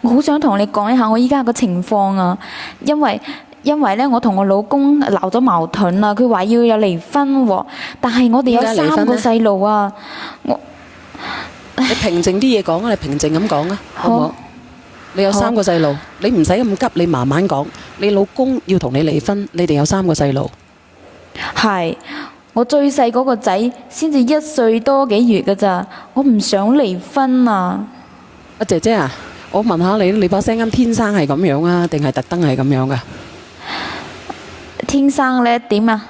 我好想同你講一下我依家個情況啊，因為咧我同我老公鬧咗矛盾啦，佢話要有離婚喎，但係我哋有點解離婚呢？3個細路啊，你平靜啲嘢講啊，你平靜咁講啊，好唔好？好你有3個細路，你唔使咁急，你慢慢講。你老公要同你離婚，你哋有3個細路。係我最細嗰個仔先至1歲多幾月㗎咋，我唔想離婚啊！阿姐姐啊，我問下你，你把聲音天生係咁樣啊，定係特登係咁樣噶？天生呢點啊？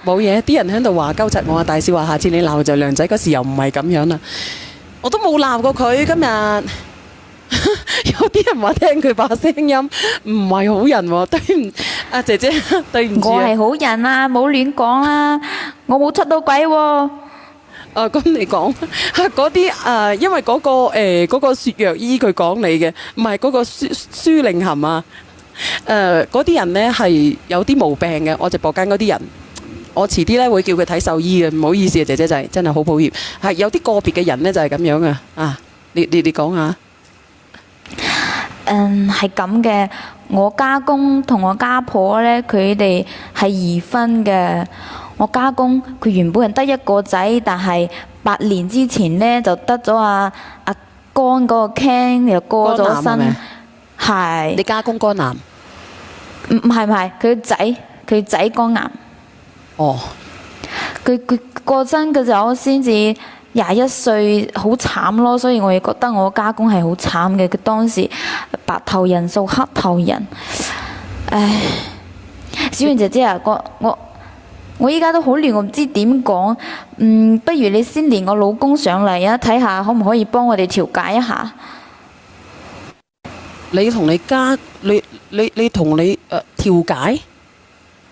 冇嘢，啲人喺度話鳩窒我啊，大少話下次你鬧就梁仔嗰時又唔係咁樣啦，我都冇鬧過佢今日。有啲人話聽佢把聲音唔係好人喎，對唔阿姐姐，對唔住啊。我係好人啊，冇亂講啊，我冇出到軌喎。咁你講嗰啲因為嗰個薛若依佢講你嘅，唔係嗰個舒凌涵啊。嗰啲人呢係有啲毛病嘅，我直播間嗰啲人，我遲啲呢會叫佢睇獸醫嘅，唔好意思啊，姐姐仔，真係好抱歉。係有啲個別嘅人呢就係咁樣嘅啊，你講下。係咁嘅，我家公同我家婆呢，佢哋係離婚嘅。我家公佢原本係得一個仔，但係8年之前呢，就得咗阿肝嗰個 can 又過咗身。係。你家公肝癌？唔係，佢仔肝癌。哦。佢過身嘅時候先至21歲，好慘咯，所以我亦覺得我家公係好慘嘅。佢當時白頭人送黑頭人，唉，小媛姐姐啊，我依家都好亂，我唔知點講。不如你先連我老公上嚟啊，睇下可唔可以幫我哋調解一下。你同你同你調解？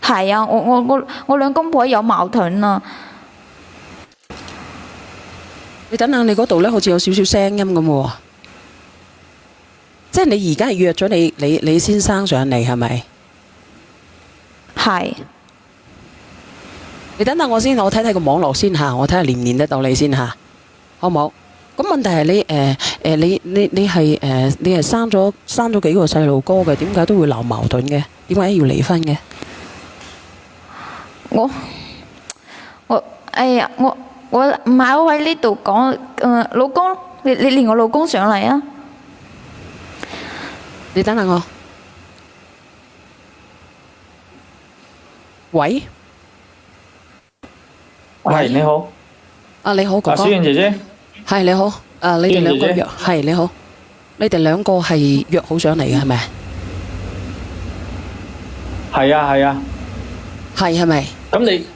係啊，我兩公婆有矛盾啊。你等下，你嗰度呢好似有少少聲音咁喎，即係你而家係約咗你先生上嚟係咪？係。你等等我先，我睇睇個網絡先嚇，我睇下連唔連得到你先嚇，好唔好？咁問題係你係生咗幾個細路哥嘅，點解都會鬧矛盾嘅？點解要離婚嘅？哎呀，我唔係我喺呢度講，老公，你連我老公上嚟啊！你等下我。喂，你好。你好，哥哥。小媛姐姐。係你好。你哋兩個約係你好，你哋兩個係約好上嚟嘅係咪？係啊係啊。係咪？咁你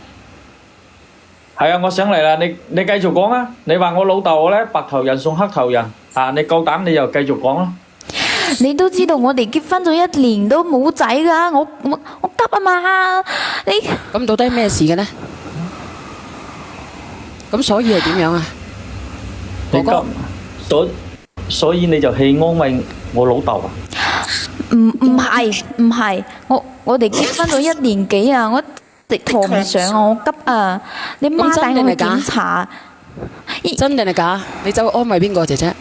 係啊，我上嚟啦，你繼續講啊！你話我老豆咧白頭人送黑頭人啊！你夠膽你又繼續講啦！你都知道我哋結婚咗1年都冇仔噶，我急啊嘛！你咁到底咩事嘅呢？咁所以係點樣啊？哥哥，所以你就係安慰我老豆啊？唔係，我哋結婚咗1年幾啊，我直陀唔上啊，我急啊！你媽帶我去檢查。真定係假？你走去安慰邊個姐姐？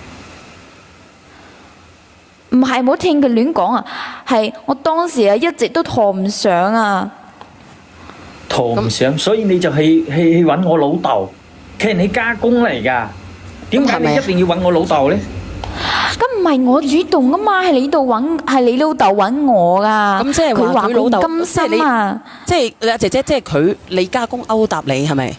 唔係，唔好聽佢亂講啊！係我當時啊，一直都陀唔上啊。陀唔上，所以你就去揾我老豆，佢係你家公嚟噶。點解你一定要揾我老豆呢？咁唔係我主動啊嘛，係你老豆揾我噶。咁即係話佢老豆甘心啊！即係阿姐姐，即係佢你家公勾搭你係咪？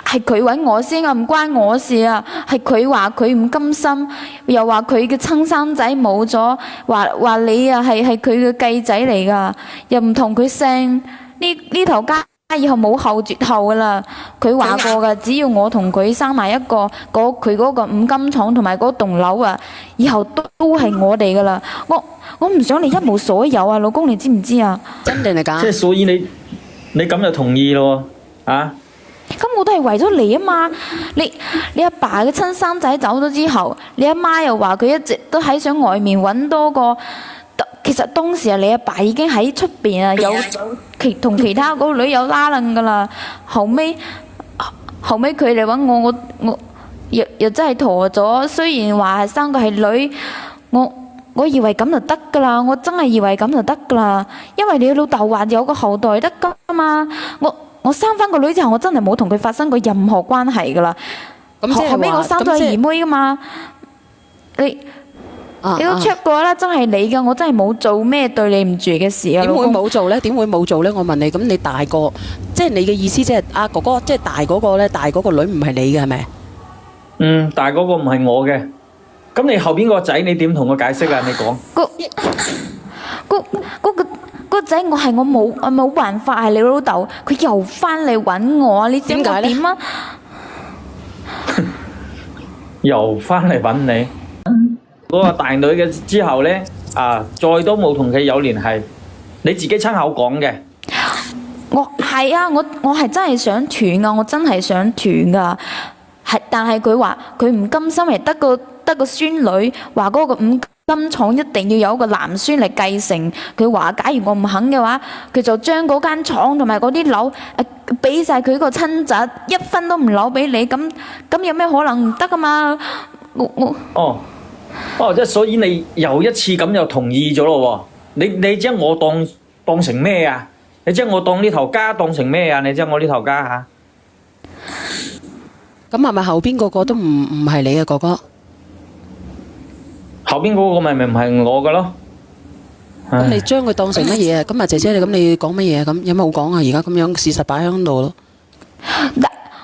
係佢揾我先啊，唔關我事啊。係佢話佢唔甘心，又話佢嘅親生仔冇咗，話你啊係佢嘅繼仔嚟噶，又唔同佢姓。呢頭家以後冇後絕後噶啦。佢話過噶，只要我同佢生埋一個，佢嗰個五金廠同埋嗰棟樓啊，以後都係我哋噶啦。我唔想你一無所有啊，老公，你知唔知啊？真定係假？即係所以你咁就同意咯啊？咁我都係為咗你啊嘛！你阿爸嘅親生仔走咗之後，你阿媽又話佢一直都喺想外面揾多個。其實當時啊，你阿爸已經喺出邊啊，有同其他嗰個女有拉楞噶啦。後尾佢嚟揾我又真係陀咗。雖然話係生個係女，我以為咁就得噶啦，我真係以為咁就得噶啦，因為你老豆話有個後代得噶嘛。我生翻個女之後，我真係冇同佢發生過任何關係噶啦。咁即係後尾我話，生咗姨妹噶嘛，你都 check 過啦，真係你噶，我真係冇做咩對你唔住嘅事啊。點會老公冇做呢？點會冇做呢？我問你，咁你大個，即係你嘅意思，即係阿哥哥，即係大嗰個呢，大嗰個女唔係你嘅係咪？大嗰個唔係我嘅。咁你後邊個仔你點同我解釋啊？你講。個仔我冇辦法，係你老豆，佢又翻嚟揾我，你知我點啊？又翻嚟揾你。嗰個大女嘅之後呢，再都冇同佢有聯繫，你自己親口講嘅。我係真係想斷噶，我真係想斷噶，但係佢話佢唔甘心，係得個孫女，話嗰個五金廠一定要有一個男孫嚟繼承。佢話假如我唔肯嘅話，佢就將嗰間廠同埋嗰啲樓俾晒佢個親侄，一分都唔留俾你。咁有咩可能唔得噶嘛？即係所以你又一次咁又同意咗咯喎？你將我當成咩啊？你將我當呢頭家當成咩啊？你將我呢頭家嚇？咁係咪後邊嗰個都唔係你嘅哥哥？後邊嗰個咪唔係我嘅咯？咁你將佢當成乜嘢啊？咁啊姐姐你講乜嘢啊？咁有冇講啊？而家咁樣事實擺喺度咯。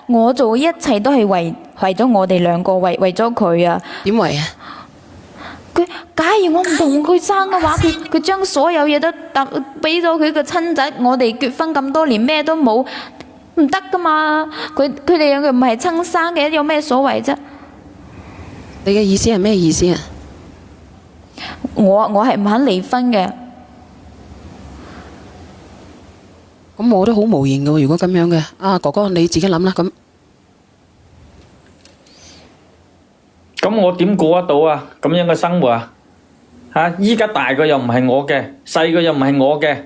我做一切都係為咗我哋兩個，為咗佢啊！點為啊？假如我唔同佢生嘅話，佢將所有嘢都俾咗佢個親仔，我哋結婚咁多年咩都冇，唔得噶嘛！佢哋兩個唔係親生嘅，有咩所謂啫？你嘅意思係咩意思啊？我係唔肯離婚嘅。咁我都好無言嘅喎，如果咁樣嘅，哥哥你自己諗啦咁。咁我點過得到啊？咁樣嘅生活啊？依家大個又唔係我嘅，細個又唔係我嘅。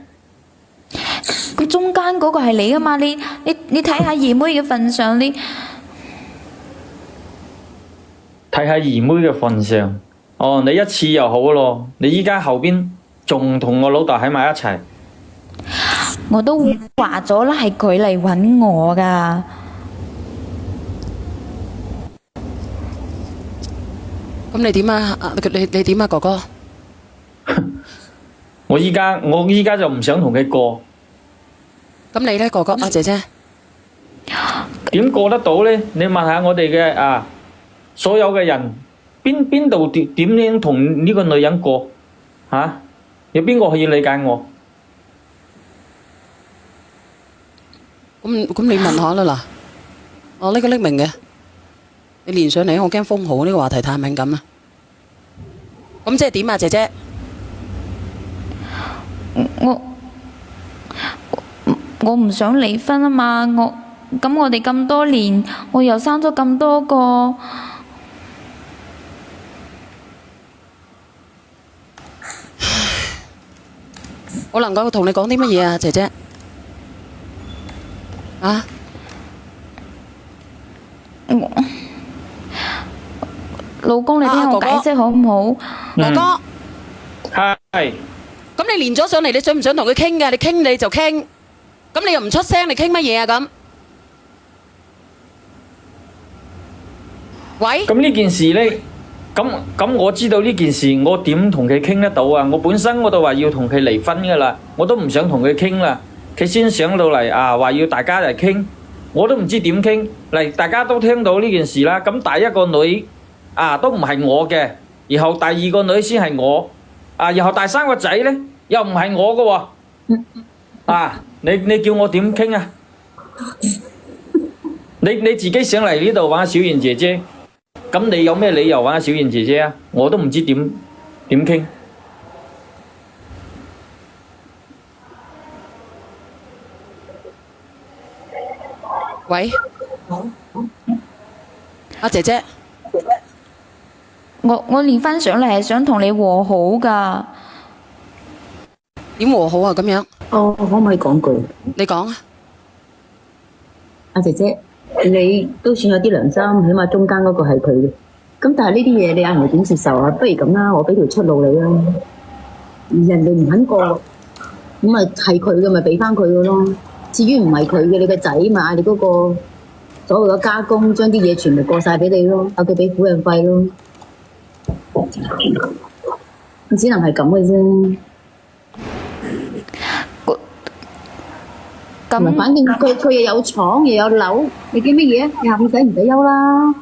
咁中間嗰個係你啊嘛？你睇下姨妹嘅份上，你睇下姨妹嘅份上。你一次又好咯，你依家後邊仲同我老豆喺埋一齊。我都話咗啦，係佢嚟揾我噶。咁你點啊？你點啊，哥哥？我依家就唔想同佢過。咁你呢，哥哥姐姐？點過得到呢？你問下我哋嘅所有嘅人，邊度點樣同呢個女人過？有邊個可以理解我？咁你問下啦嗱，我呢個匿名嘅，你連上嚟，我驚封號呢個話題太敏感啦。咁即係點啊，姐姐？我唔想離婚啊嘛，我哋咁多年，我又生咗咁多個。我能夠同你講啲乜嘢啊，姐姐？老公，你聽我解釋好唔好？哥哥，係。咁你連咗上嚟，你想唔想同佢傾㗎？你傾你就傾，咁你又唔出聲，你傾乜嘢啊？咁，喂？咁呢件事呢？咁我知道呢件事，我點同佢傾得到啊？我本身我就話要同佢離婚噶啦，我都唔想同佢傾啦。佢先上到嚟話要大家嚟傾，我都唔知點傾。嚟大家都聽到呢件事啦。咁第一個女都唔係我嘅，然後第二個女先係我，然後第三個仔呢又唔係我嘅喎。你叫我點傾啊？你自己上嚟呢度揾小燕姐姐。咁你有咩理由揾小燕姐姐啊？我都唔知點傾。喂，姐姐，我連翻上嚟係想同你和好噶。點和好啊？咁樣？我可唔可以講句？你講啊，阿姐姐。你都算有啲良心，起碼中間嗰個係佢嘅。咁但係呢啲嘢你阿妹點接受啊？不如咁啦，我俾條出路你啦。人哋唔肯過，咁咪係佢嘅咪俾翻佢嘅咯。至於唔係佢嘅，你個仔嘛，你嗰個所謂嘅家公將啲嘢全部過晒俾你咯，有佢俾撫養費咯。只能係咁嘅啫。咁反正佢又有廠又有樓，你驚乜嘢？你下半世唔使憂啦。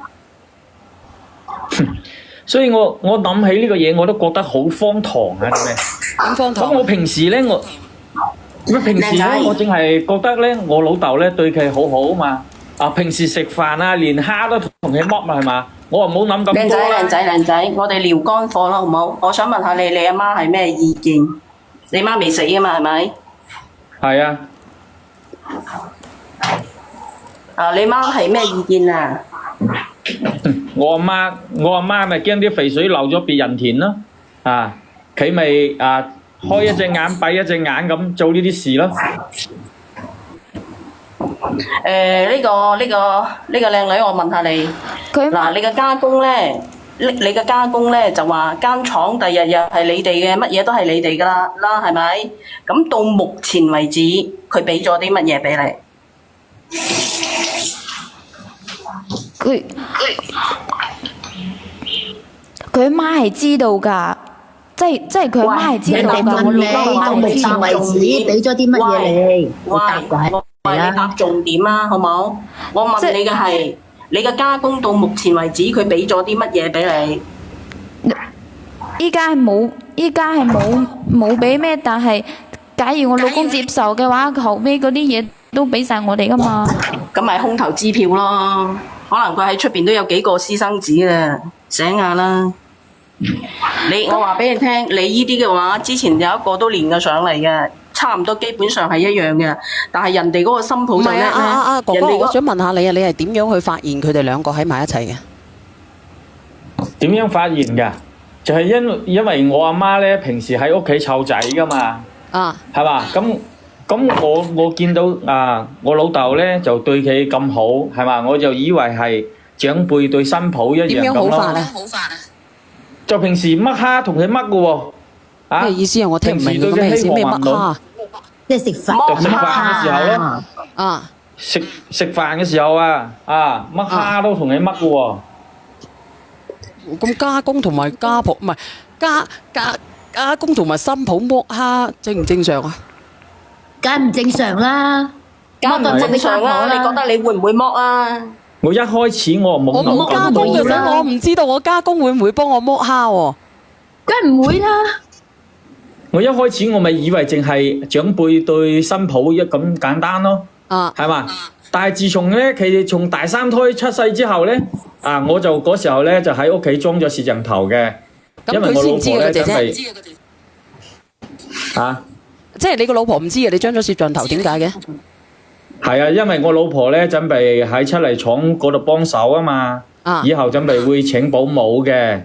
所以我諗起呢個嘢，我都覺得好荒唐啊！真係。咁荒唐。咁我平時咧，平時咧，我淨係覺得咧，我老豆咧對佢好好啊嘛。啊，平時食飯啊，連蝦都同佢剝嘛，係嘛？我話唔好諗咁多啦。靚仔，我哋聊乾貨啦，好唔好？我想問下你阿媽係咩意見？你媽未死啊嘛，係咪？係啊。啊，你媽係咩意見啊？我阿媽咪驚啲肥水流咗別人田咯，啊，佢咪開一隻眼閉一隻眼咁做呢啲事咯。呢個靚女，我問下你，嗱，你嘅家公咧，你嘅家公咧就話間廠第日又係你哋嘅，乜嘢都係你哋噶啦，係咪？咁到目前為止，佢俾咗啲乜嘢俾你？佢阿媽係知道㗎，即係佢阿媽係知道㗎。問你到目前為止俾咗啲乜嘢你？我答佢係你答重點啊，好冇？我問你嘅係你嘅家公到目前為止佢俾咗啲乜嘢俾你？依家係冇俾咩，但係假如我老公接受嘅話，後尾嗰啲嘢都俾晒我哋㗎嘛。咁咪空頭支票咯，可能佢喺出邊都有幾個私生子啦，醒下啦。我話俾你聽，你呢啲嘅話，之前有一個都連咗上嚟嘅，差唔多基本上係一樣嘅，但係人哋嗰個新抱就叻咧。哥哥，我想問下你啊，你係點樣去發現佢哋兩個喺埋一齊嘅？點樣發現㗎？就係因為我阿媽咧，平時喺屋企湊仔㗎嘛，係嘛？咁我見到我老豆咧就對佢咁好，係嘛？我就以為係長輩對新抱一樣咁咯。點樣好法啊？就平時剝蝦同佢剝嘅喎，咩意思啊？我聽唔明咁咩意思？咩剝蝦？即係食飯。就食飯嘅時候咯。食飯嘅時候剝蝦都同佢剝嘅喎。咁家公同埋家婆唔係家公同埋新抱剝蝦正唔正常啊？梗唔正常啦，梗唔正常啦！你覺得你會唔會剝啊？我一開始我冇諗我家公嘅時候，我唔知道我家公會唔會幫我剝蝦喎。梗唔會啦。我一開始我咪以為淨係長輩對新抱咁簡單咯，係嘛？但係自從咧佢哋從第三胎出世之後咧，我就嗰時候咧就喺屋企裝咗攝像頭嘅，因為我老婆咧真係即係你個老婆唔知嘅，你裝咗攝像頭點解嘅？係啊，因為我老婆咧準備喺出嚟廠嗰度幫手啊嘛，以後準備會請保姆嘅，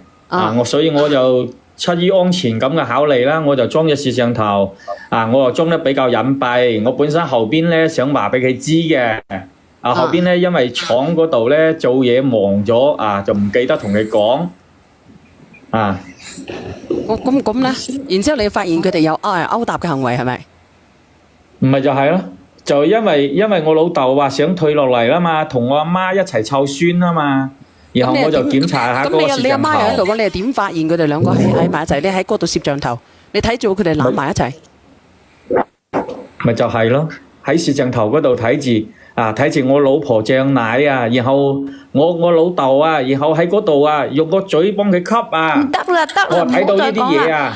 所以我就出於安全咁嘅考慮啦，我就裝咗攝像頭，我又裝得比較隱蔽，我本身後邊咧想話俾佢知嘅，後邊咧因為廠嗰度咧做嘢忙咗，就唔記得同佢講，咁咧，然之後你發現佢哋有勾搭嘅行為係咪？唔係就係咯。就因為我老豆話想退落嚟啦嘛，同我阿媽一齊湊孫啊嘛，然後我就檢查下嗰個攝像頭。咁你阿媽又喺度講，你係點發現佢哋兩個喺埋一齊？你喺嗰度攝像頭，你睇住佢哋攬埋一齊，咪就係咯，喺攝像頭嗰度睇住睇住我老婆脹奶然後我老豆然後喺嗰度用個嘴幫佢吸唔得啦，我睇到呢啲嘢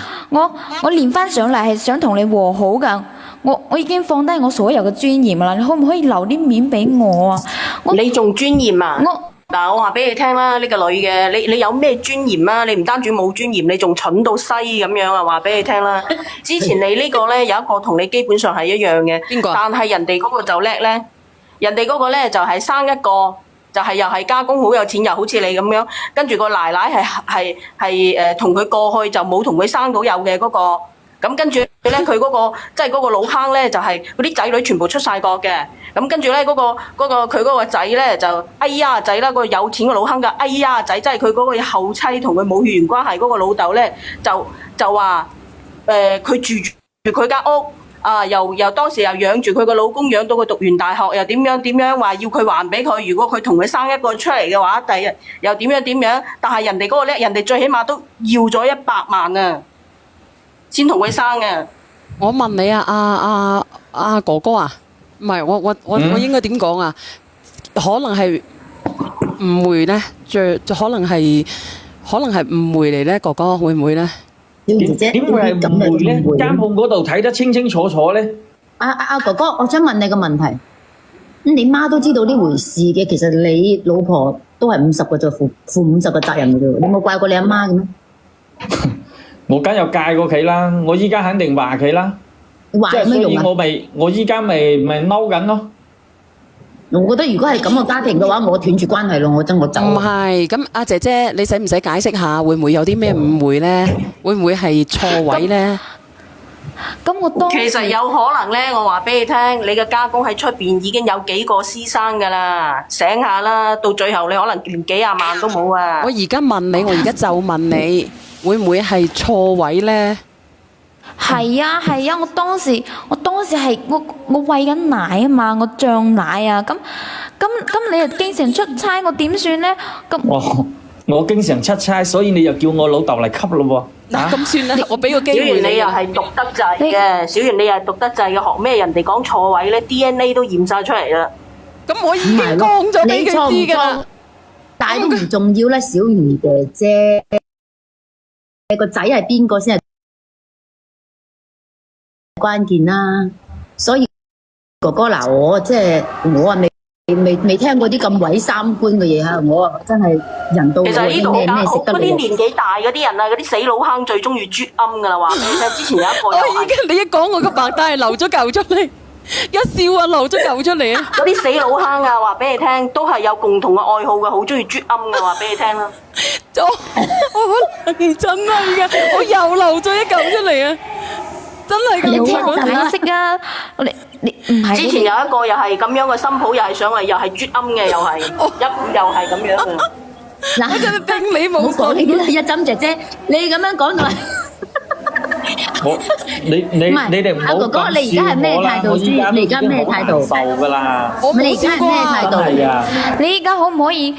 我連翻上嚟係想同你和好噶。我已經放低我所有嘅尊嚴啦，你可唔可以留啲面俾我啊？你仲尊嚴啊？嗱，我話俾你聽啦，呢個女嘅，你有咩尊嚴啊？你唔單止冇尊嚴，你仲蠢到西咁樣啊！話俾你聽啦，之前你呢個咧有一個同你基本上係一樣嘅，邊個？但係人哋嗰個就叻咧，人哋嗰個咧就係生一個，就係又係家公好有錢，又好似你咁樣，跟住個奶奶係同佢過去就冇同佢生到有嘅嗰個。咁跟住咧，佢嗰個即係嗰個老坑咧，就係嗰啲仔女全部出晒國嘅。咁跟住咧，佢嗰個仔咧就哎呀仔啦，個有錢嘅老坑嘅哎呀仔，即係佢嗰個後妻同佢冇血緣關係嗰個老豆咧，就話佢住佢間屋。又當時又養住佢個老公，養到佢讀完大學，又點樣話要佢還俾佢。如果佢同佢生一個出嚟嘅話，第日又點樣？但係人哋嗰個咧，人哋最起碼都要咗100萬啊，先同佢生嘅。我問你啊，哥哥啊，唔係我應該點講啊？可能係誤會咧，可能係誤會嚟咧，哥哥會唔會咧？小姐姐，點會係誤會咧？監控嗰度睇得清清楚楚咧。哥哥，我想問你個問題。咁你媽都知道呢回事嘅，其實你老婆都係50個就負50個責任嘅啫。你冇怪過你阿媽嘅咩？我梗有戒過佢啦，我依家肯定話佢啦。話有咩用啊？我依家咪嬲緊咯。我覺得如果係咁嘅家庭嘅話，我斷絕關係咯，我走。唔係，咁阿姐姐，你使唔使解釋下，會唔會有啲咩誤會咧？會唔會係錯位咧？咁我當其實有可能咧，我話俾你聽，你嘅家公喺出邊已經有幾個私生噶啦，醒下啦，到最後你可能連幾廿萬都冇啊！我而家問你，我而家就問你，會唔會係錯位咧？係啊，我當時係我餵緊奶啊嘛，我脹奶啊，咁你又經常出差，我點算咧？我經常出差，所以你又叫我老豆嚟吸咯喎。嗱，咁算啦，我俾個機會小袁你又係讀得滯嘅，小袁你又係讀得滯嘅，學咩人哋講錯位咧 ？DNA 都驗晒出嚟啦。咁我已經講咗俾佢知㗎啦，但係都唔重要啦，小袁姐姐，你個仔係邊個先係關鍵啦。所以哥哥嗱，我未聽過啲咁毀三觀嘅嘢嚇，我真係人到老啲咩食得嗰啲年紀大嗰啲人啊，嗰啲死老坑最中意啜噏噶啦，話俾你聽。之前有一個又係，你一講我個白帶係流咗嚿出嚟，一笑啊流咗嚿出嚟啊！嗰啲死老坑啊，話俾你聽，都係有共同嘅愛好嘅，好中意啜噏嘅，話俾你聽啦。可能真係噶，我又流咗一嚿出嚟啊！真係咁，你聽我解釋啊！你唔係之前有一個又係咁樣嘅新抱，又係上嚟，又係啜噏嘅，又係又係咁樣嘅。嗱，我就定你冇講呢啲一針姐姐，你咁樣講就你哋唔好哥哥，你而家係咩態度先？你而家咩態度？受㗎啦！你而家係咩態度？係啊！你而家可唔可以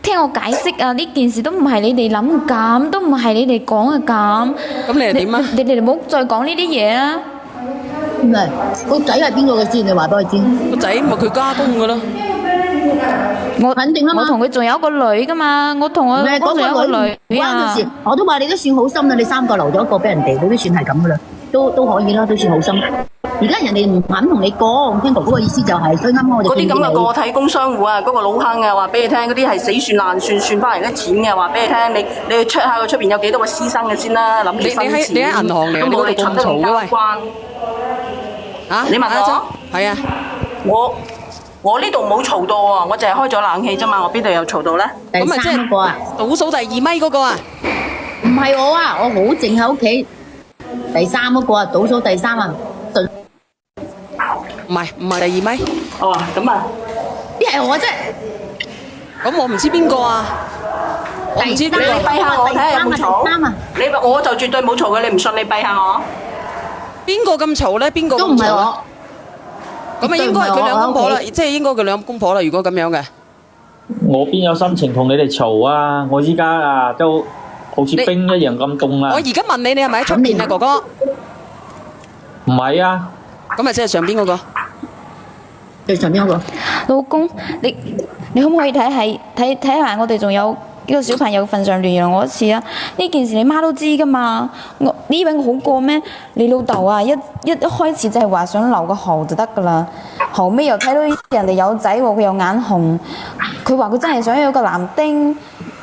聽我解釋啊？呢件事都唔係你哋諗咁，都唔係你哋講嘅咁。咁你係點啊？你哋唔好再講呢啲嘢啊！唔係個仔係邊個嘅先？你話俾我知。個仔咪佢家公噶咯。我肯定啊嘛。我同佢仲有一個女噶嘛，我同我老公仲有一個女啊。我都話你都算好心啦，你3個留咗一個俾人哋，你都算係咁噶啦，都可以啦，都算好心。而家人哋唔肯同你講，聽哥哥嘅意思就係，所以啱啱我就嗰啲咁嘅個體工商戶啊，嗰個老坑啊，話俾你聽，嗰啲係死算爛算，算翻嚟啲錢嘅，話俾你聽，你去 check 下佢出邊有幾多個私生嘅先啦，諗住分錢。你喺銀行嚟，咁我哋尋得咁交關。啊？你問我？係啊。我呢度冇嘈到喎，我淨係開咗冷氣啫嘛，我邊度有嘈到咧？第3個啊，倒數第2米嗰個啊？唔係我啊，我好靜喺屋企。第3嗰個啊，倒數第3啊。唔係第2米。哦，咁啊，啲係我啫。咁我唔知邊個啊？第3，你閉下我睇下有冇嘈。我就絕對冇嘈嘅，你唔信你閉下我。邊個咁嘈咧？邊個都唔係我。咁啊，應該係佢兩公婆啦，即係應該佢兩公婆啦。如果咁樣嘅，我邊有心情同你哋嘈啊！我依家啊都好似冰一樣咁凍啊！我而家問你，你係咪喺出邊啊，哥哥？唔係啊。咁啊，即係上邊嗰個。最上邊嗰個。老公，你可唔可以睇下我哋仲有呢個小朋友份上聯絡我一次啊？呢件事你媽都知噶嘛？你以為我好過咩？你老豆啊，一開始就係話想留個號就得噶啦，後尾又睇到人哋有仔喎，佢又眼紅，佢話佢真係想要個男丁，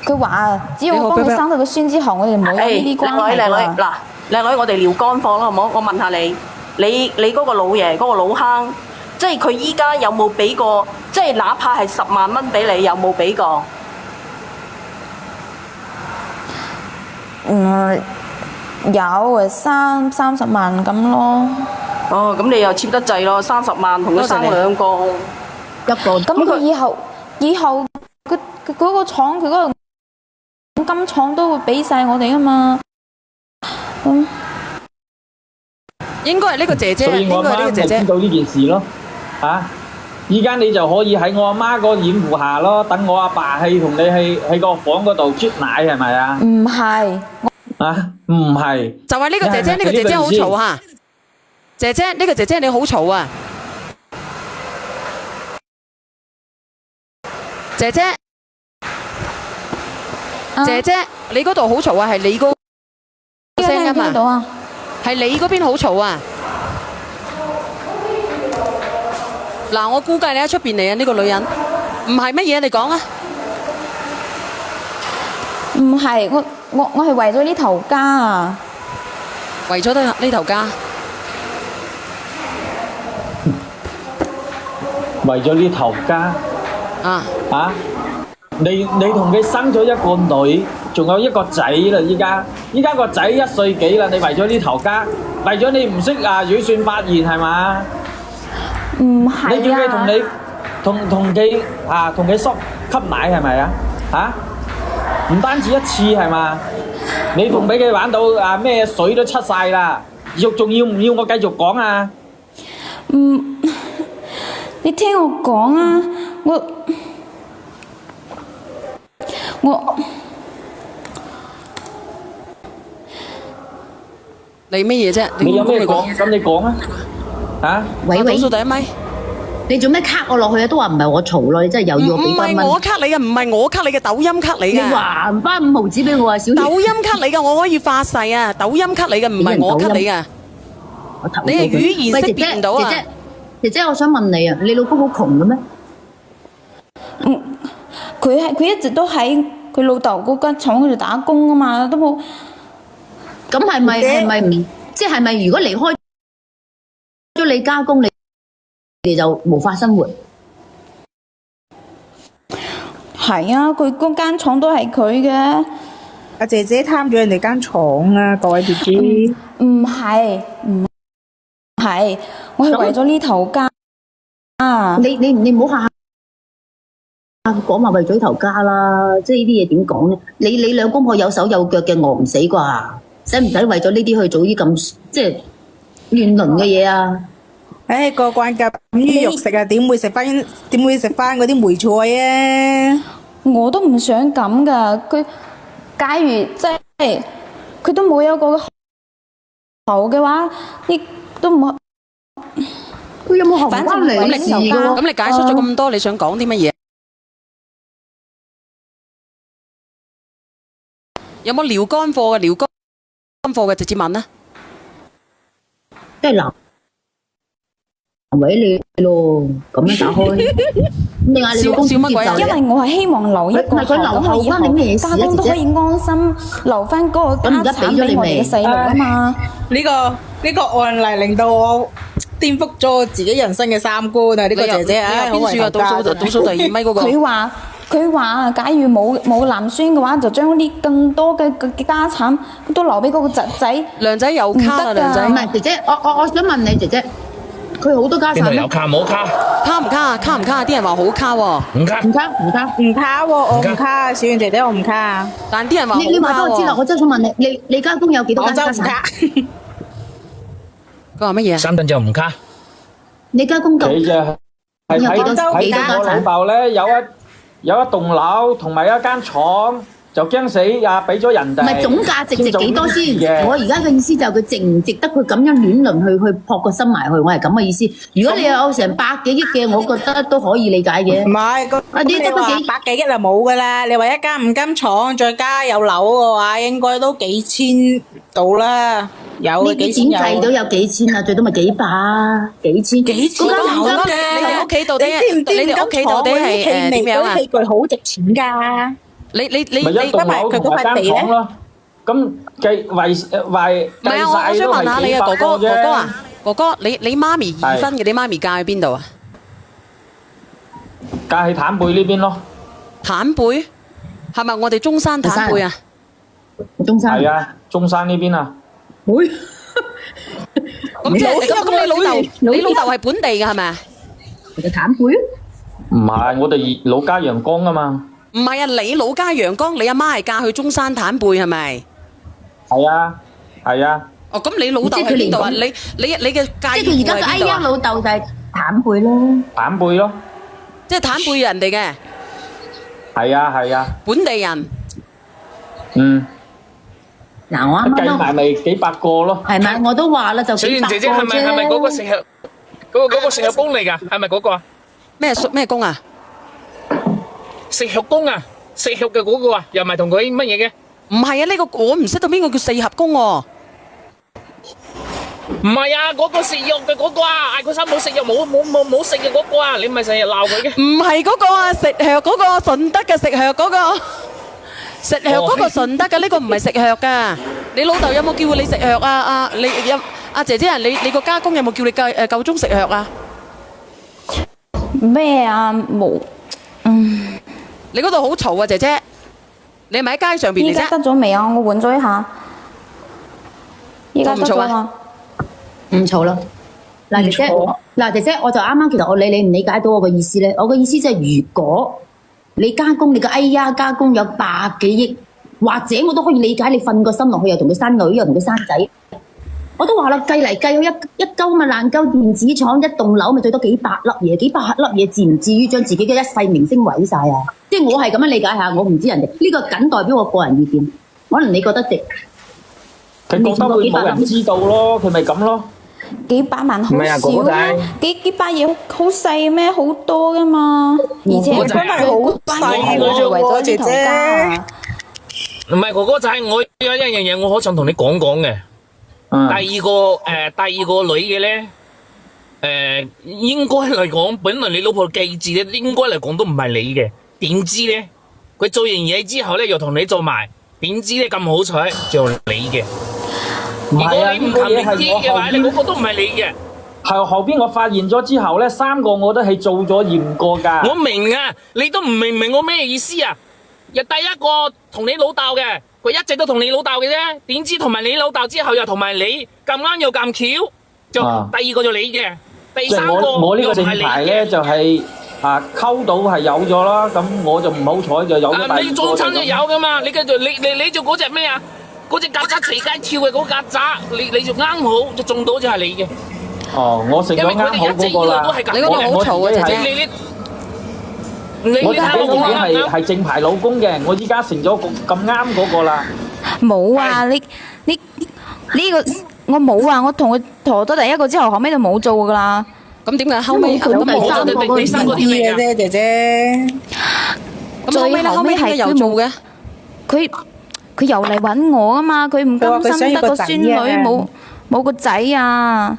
佢話只要我幫佢生到個孫之後，我哋冇呢啲關係啦。靚女，我哋聊乾貨啦，好唔好？我問下你嗰個老爺嗰個老坑，即係佢依家有冇俾過？即係哪怕係10萬蚊俾你，有冇俾過？有30萬咁咯。哦，咁你又 cheap 得滯咯，30萬同佢生兩個。一個咁佢以後佢嗰個廠佢嗰個金廠都會俾晒我哋噶嘛。應該係呢個姐姐，所以我阿應該係呢個姐姐媽咪知。道呢件事咯，依家你就可以喺我阿媽個掩護下咯，等我阿爸去同你喺個房嗰度啜奶係咪啊？唔係，唔係，就係呢個姐姐，呢個姐姐好嘈啊！姐姐，呢個姐姐你好嘈啊！姐姐，姐姐，你嗰度好嘈啊！係你嗰個聲音啊！聽到啊？係你嗰邊好嘈啊！嗱，我估計你喺出邊嚟啊！呢個女人唔係乜嘢，你講啊！唔係，我係為咗呢頭家啊！為咗呢頭家，為咗呢頭家啊！你同佢生咗一個女，仲有一個仔啦！依家個仔1歲幾啦，你為咗呢頭家，為咗你唔識乳蒜發現係嘛？唔係你叫佢啊！同佢吸奶係咪啊？唔單止一次係嘛？你仲俾佢玩到咩水都出晒啦！仲要唔要我繼續講啊？你聽我講啊！我你乜嘢啫？你有咩講？咁你講啊！喂喂倒，數第一咪。你做咩卡我落去啊？都話唔係我嘈咯，你真係又要我俾唔係翻蚊。我卡你嘅，唔係我卡你嘅，抖音卡你你嘅。還翻5毫紙俾我啊，小抖音卡你嘅，我可以發誓啊！抖音卡你嘅，唔係我卡你嘅。我投訴你係佢語言識喂姐別唔到啊姐姐，我想問你啊，你老公好窮嘅咩？佢一直都喺佢老豆嗰間廠嗰度打工啊嘛，都冇。咁係咪唔即係咪如果離開咗你家公，你哋就無法生活？係啊，佢嗰間廠都係佢嘅。阿姐姐貪咗人哋間廠啊，各位 BB。唔係，我係為咗呢頭家啊！你唔好下下講話為咗頭家啦，即係呢啲嘢點講咧？你兩公婆有手有腳嘅，餓唔死啩？使唔使為咗呢啲去做啲咁即係亂倫嘅嘢啊？唉，個慣夾於肉食啊，點會食翻嗰啲梅菜啊？我都唔想咁噶。佢假如即係佢都冇有個頭嘅話，呢都冇。佢有冇學反正關你搵事頭家㗎？咁你解釋咗咁多，你想講啲乜嘢？有冇撩乾貨嘅？撩乾貨嘅直接問啦。即係難為你咯，咁樣打開。咁你嗌你老公接受笑乜鬼啊因為我係希望留一個唔係佢留後關你咩事啊家公都姐姐可以安心留翻嗰個家產俾我哋嘅細路啊嘛。呢個案例令到我顛覆咗我自己人生嘅三觀啊！呢個姐姐啊，好為邊處啊？頭家倒數第二咪嗰個。佢話，假如冇男孫嘅話，就將啲更多嘅家產都留俾嗰個侄仔。梁仔又卡啦，唔得㗎梁仔唔係姐姐，我想問你姐姐，佢好多家產咩邊度有？卡冇卡？卡唔卡啊？卡唔卡啊？啲人話好卡喎，唔卡。唔卡唔卡。唔卡喎，我唔卡，小燕姐姐我唔卡，但啲人話你話好卡俾我知啦，喎。我真係想問你家公有幾多廣間家產？州唔卡。佢話乜嘢啊？深圳就唔卡。你家公夠佢就係睇有幾多睇到我家產？老豆咧有一棟樓同埋一間廠，就驚死俾咗人哋。唔係總價值值幾多先？嘅我而家嘅意思就係佢值唔值得佢咁樣亂倫去撲個心埋去，我係咁嘅意思。如果你有成百幾億嘅，我覺得都可以理解嘅唔。係，你你話得幾百幾億就冇噶啦。你話一間5金廠，再加有樓嘅話，應該都幾千到啦。有呢啲點幾千有。計到有幾千啊？最多咪幾百啊？幾千？幾千嗰間都有五金你哋屋企到底你知唔知你哋屋企到底係點樣啊嗰啲器具好值錢㗎。咪一你棟樓同埋間廠咯。咁計為唔係啊！我想問下你啊，哥哥啫。啊，哥哥，你媽咪二婚嘅，你媽咪嫁去邊度啊？嫁去坦貝呢邊咯。坦貝係咪我哋中山坦貝啊？中山係啊，中山呢邊啊。會咁即係咁你老豆係本地嘅係咪啊？就坦背啊！唔係，我哋老家陽江啊嘛。唔係啊，你老家陽江，你阿媽係嫁去中山坦貝係咪？係啊，係啊。哦，咁你老豆喺邊度啊？你嘅嫁即係佢而家個哎呀老豆就係坦背咯。坦貝咯。即係坦貝人哋嘅。係啊，係啊。本地人。嗯。嗱，我啱啱計埋咪幾百個咯。係咪？我都話啦，就小幾百個燕姐姐係咪嗰個食藥嗰個食藥工嚟㗎？係咪嗰個啊？咩工啊？食藥工啊，食藥嘅嗰個啊，又唔係同佢乜嘢嘅？唔係啊，呢個我唔識到邊個叫四合工喎。唔係啊，嗰個食藥嘅嗰個啊，嗌佢三冇食藥冇食嘅嗰個啊，你咪成日鬧佢嘅。唔係嗰個啊，食藥嗰個順德嘅食藥嗰個，食藥嗰個順德嘅呢個唔係食藥㗎。你老豆有冇叫你食藥啊？你有姐姐啊？你個家公有冇叫你夠鐘食藥啊？咩啊？冇。你嗰度好嘈啊，姐姐！你係咪喺街上邊嚟依家得啫？咗未啊？我換咗一下。依家得咗啊？唔嘈啦。嗱姐姐，我就啱啱其實我理你唔理解到我個意思咧。我個意思即係如果你家公你個哎呀家公有百幾億，或者我都可以理解你瞓個心落去，又同佢生女，又同佢生仔。我都話啦，計嚟計去一鳩咪爛鳩電子廠一棟樓咪最多幾百粒嘢，幾百粒嘢至唔至於將自己嘅一世明星毀晒啊？即係我係咁樣理解下，我唔知人哋呢個僅代表我個人意見，可能你覺得值，佢覺得會冇人知道咯，佢咪咁咯。幾百萬好唔係啊哥少哥仔咩？幾百嘢好細咩？好多噶嘛，而且哥仔最關鍵係為咗呢頭家。唔係哥哥仔，我有一樣嘢我好想同你講嘅。第二個女嘅咧，應該嚟講，本來你老婆記住咧，應該嚟講都唔係你嘅。點知咧，佢做完嘢之後咧，又同你做埋，點知咧咁好彩做你嘅。如果你唔勤力啲嘅話，你嗰個都唔係你嘅。係後邊我發現咗之後咧，3個我都係做咗驗過㗎。我明啊，你都唔明我咩意思啊？又第一個同你老豆嘅。佢一直都同你老豆嘅啫，點知同埋你老豆之後又同埋你咁啱又咁巧，就第二個就你嘅，第三個我呢個正又唔係你嘅。牌咧就係溝到係有咗啦，咁我就唔好彩就有咗第二個。你做親都有噶嘛？你繼續你做嗰隻咩啊？嗰隻曱甴隨街跳嘅嗰曱甴，你就啱好就中到就係你嘅。哦，我食咗因為佢啱好哋一直以嗰個啦。來都係咁。你嗰度好嘈啊，姐姐。我自己已經你係正牌老公嘅，我依家成咗咁啱嗰個啦。冇啊！呢個我冇啊！我同佢陀咗第一個之後，後尾就冇做噶啦。咁點解後尾佢都第三個第三個啲咩啊？啫，姐姐。咁後尾點解又做嘅？佢又嚟揾我啊嘛！佢唔甘心得個孫女冇個仔啊！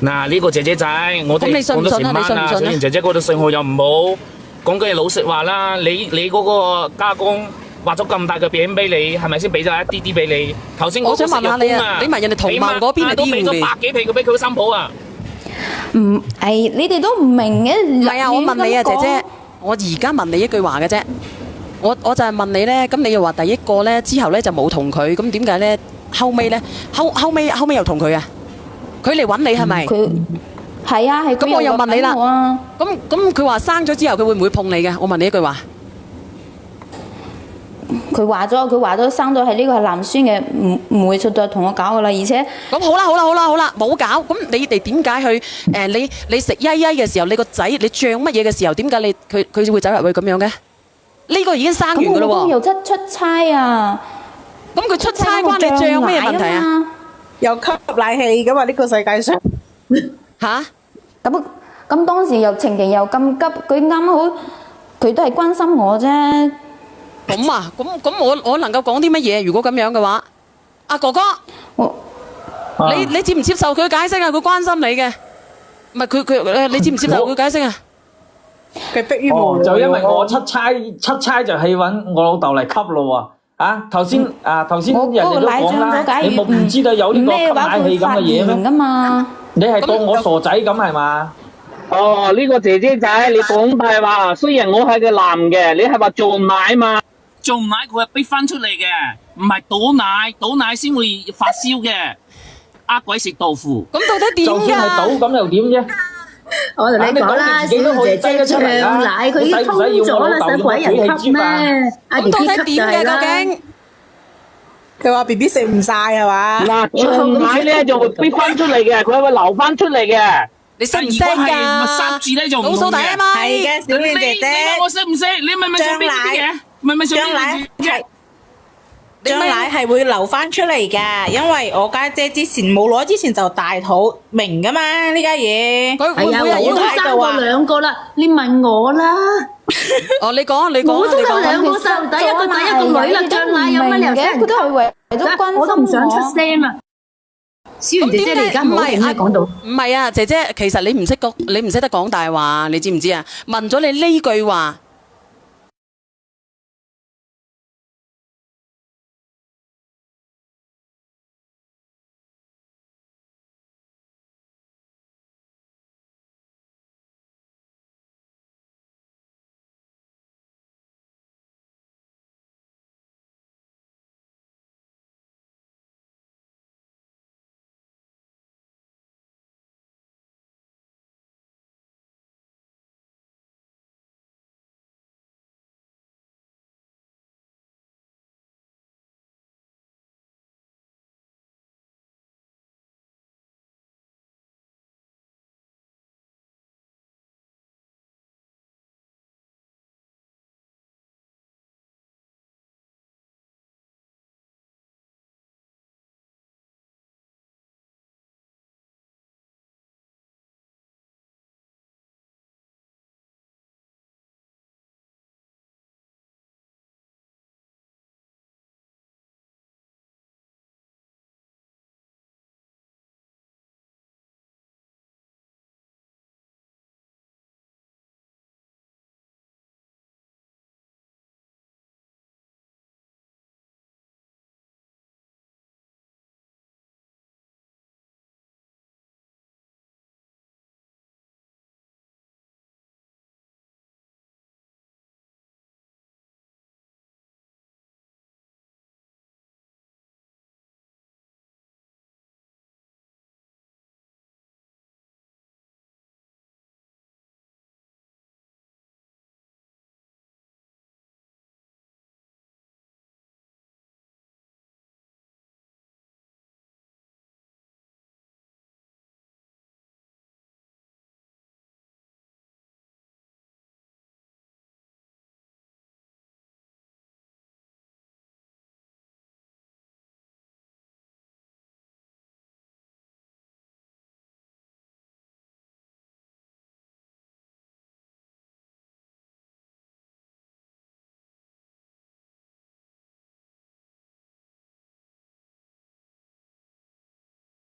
嗱，呢個姐姐仔，我哋講咗成晚啦，小賢姐姐嗰度信號又唔好，講句老實話啦，你嗰個家公畫咗咁大嘅餅俾你，係咪先俾咗一啲啲俾你？頭先我想問下你啊，你問人哋同盟嗰邊係都俾咗啲百幾皮佢俾佢新抱啊！唔係你哋都唔明嘅。唔係啊，我問你啊，姐姐，我而家問你一句話嘅啫，我就係問你咧，咁你又話第一個咧之後咧就冇同佢，咁點解咧後尾咧後尾又同佢啊？佢嚟揾你係咪？佢係啊，係佢咁我又問你啦揾我啊。咁佢話生咗之後佢會唔會碰你嘅？我問你一句話。佢話咗生咗係呢個係男孫嘅，唔會出再同我搞噶啦，而且咁好啦，冇搞。咁你哋點解去你食曳曳嘅時候，你個仔你脹乜嘢嘅時候，點解佢會走入去咁樣嘅？呢個已經生完噶咁我老公咯喎。又出差啊！咁佢出差關你脹咩問題啊？又吸奶氣咁啊！呢個世界上吓？咁當時又情形又咁急，佢啱好佢都係關心我啫。咁啊？咁我能夠講啲乜嘢？如果咁樣嘅話，阿哥哥，你接唔接受佢解釋啊？佢關心你嘅，唔係佢你接唔接受佢解釋啊？佢迫於無奈就因為我出差就係揾我老豆嚟吸咯喎。頭先人哋都講啦，你冇唔知道有呢個吸奶氣咁嘅嘢咩？你係當我傻仔咁係嘛？呢個姐姐仔，你講大話。雖然我係個男嘅，你係話做奶嘛？做唔奶佢係逼翻出嚟嘅，唔係倒奶先會發燒嘅。呃鬼食豆腐。咁到底點就算係㗎？倒咁又點啫？我同你講啦，小姐姐唱奶佢已經通咗啦，使鬼人吸咩？阿 B 咁 B 到底點嘅吸就係啦。究竟？佢話 B B 食唔晒係嘛？嗱，長奶咧就會逼翻出嚟嘅，佢會流翻出嚟嘅。你識唔識如果係㗎？密塞住咧就唔倒數同嘅。第一咪。係嘅，小娟姐姐。你問我識唔識？你咪咪想邊啲嘢？咪想張奶邊啲嘢？張奶係會流翻出嚟㗎，因為我家姐之前冇攞之前就大肚，明㗎嘛呢家嘢。佢會係啊，每日要我都睇到啊生過。兩個啦，你問我啦，哦，你講，你講，我都有你講。兩個細路仔，一個仔一個女啦，張奶有乜理由俾人佢都係為咗關心我都唔想出聲啊！小媛姐姐，你而家唔好聽咩講到。唔係啊，姐姐，其實你唔識得講大話，你知唔知啊？問咗你呢句話。